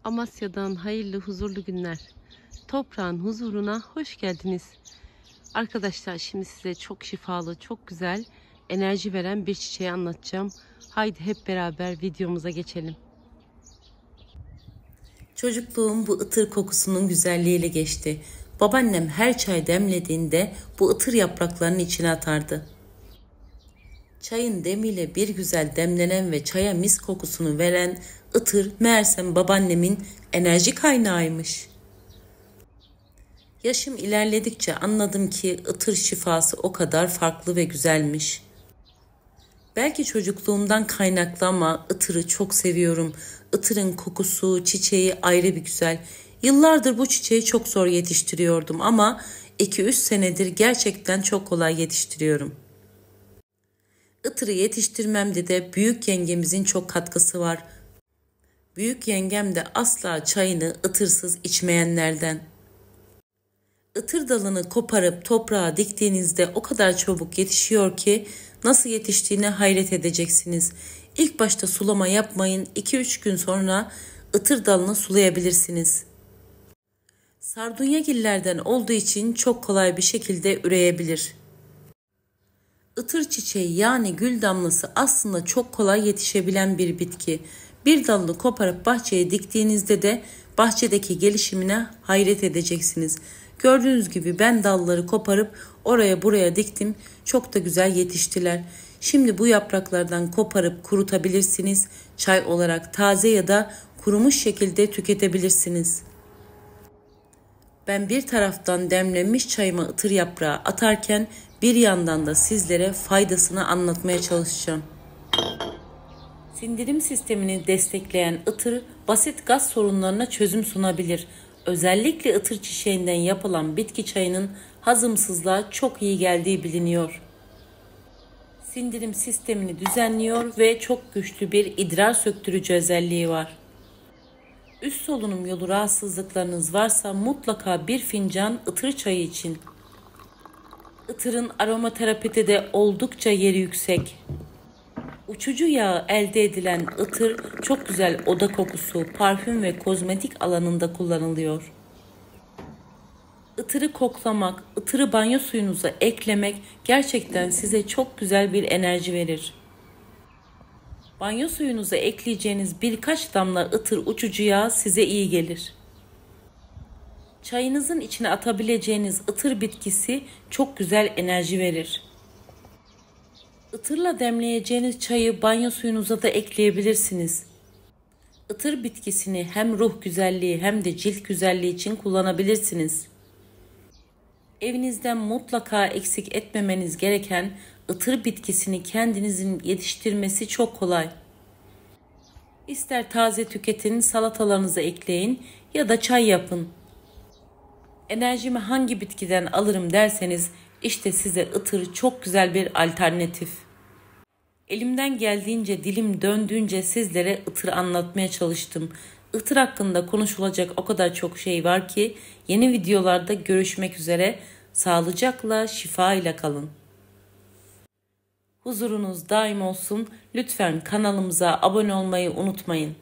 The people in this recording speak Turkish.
Amasya'dan hayırlı huzurlu günler. Toprağın huzuruna hoş geldiniz. Arkadaşlar şimdi size çok şifalı, çok güzel, enerji veren bir çiçeği anlatacağım. Haydi hep beraber videomuza geçelim. Çocukluğum bu ıtır kokusunun güzelliğiyle geçti. Babaannem her çay demlediğinde bu ıtır yapraklarının içine atardı. Çayın demiyle bir güzel demlenen ve çaya mis kokusunu veren ıtır meğersem babaannemin enerji kaynağıymış. Yaşım ilerledikçe anladım ki ıtır şifası o kadar farklı ve güzelmiş. Belki çocukluğumdan kaynaklı ama ıtırı çok seviyorum. Itırın kokusu, çiçeği ayrı bir güzel. Yıllardır bu çiçeği çok zor yetiştiriyordum ama 2-3 senedir gerçekten çok kolay yetiştiriyorum. Itırı yetiştirmemde de büyük yengemizin çok katkısı var. Büyük yengem de asla çayını ıtırsız içmeyenlerden. Itır dalını koparıp toprağa diktiğinizde o kadar çabuk yetişiyor ki nasıl yetiştiğine hayret edeceksiniz. İlk başta sulama yapmayın, 2-3 gün sonra ıtır dalını sulayabilirsiniz. Sardunyagillerden olduğu için çok kolay bir şekilde üreyebilir. Itır çiçeği yani gül damlası aslında çok kolay yetişebilen bir bitki. Bir dalını koparıp bahçeye diktiğinizde de bahçedeki gelişimine hayret edeceksiniz. Gördüğünüz gibi ben dalları koparıp oraya buraya diktim. Çok da güzel yetiştiler. Şimdi bu yapraklardan koparıp kurutabilirsiniz. Çay olarak taze ya da kurumuş şekilde tüketebilirsiniz. Ben bir taraftan demlenmiş çayıma ıtır yaprağı atarken bir yandan da sizlere faydasını anlatmaya çalışacağım. Sindirim sistemini destekleyen ıtır basit gaz sorunlarına çözüm sunabilir. Özellikle ıtır çiçeğinden yapılan bitki çayının hazımsızlığa çok iyi geldiği biliniyor. Sindirim sistemini düzenliyor ve çok güçlü bir idrar söktürücü özelliği var. Üst solunum yolu rahatsızlıklarınız varsa mutlaka bir fincan ıtır çayı için. Itırın aromaterapide de oldukça yeri yüksek. Uçucu yağı elde edilen ıtır çok güzel oda kokusu, parfüm ve kozmetik alanında kullanılıyor. Itırı koklamak, ıtırı banyo suyunuza eklemek gerçekten size çok güzel bir enerji verir. Banyo suyunuza ekleyeceğiniz birkaç damla ıtır uçucu yağ size iyi gelir. Çayınızın içine atabileceğiniz ıtır bitkisi çok güzel enerji verir. Itırla demleyeceğiniz çayı banyo suyunuza da ekleyebilirsiniz. Itır bitkisini hem ruh güzelliği hem de cilt güzelliği için kullanabilirsiniz. Evinizden mutlaka eksik etmemeniz gereken ıtır bitkisini kendinizin yetiştirmesi çok kolay. İster taze tüketin, salatalarınıza ekleyin ya da çay yapın. Enerjimi hangi bitkiden alırım derseniz işte size ıtır çok güzel bir alternatif. Elimden geldiğince, dilim döndüğünce sizlere ıtır anlatmaya çalıştım. Itır hakkında konuşulacak o kadar çok şey var ki yeni videolarda görüşmek üzere. Sağlıcakla, şifa ile kalın. Huzurunuz daim olsun. Lütfen kanalımıza abone olmayı unutmayın.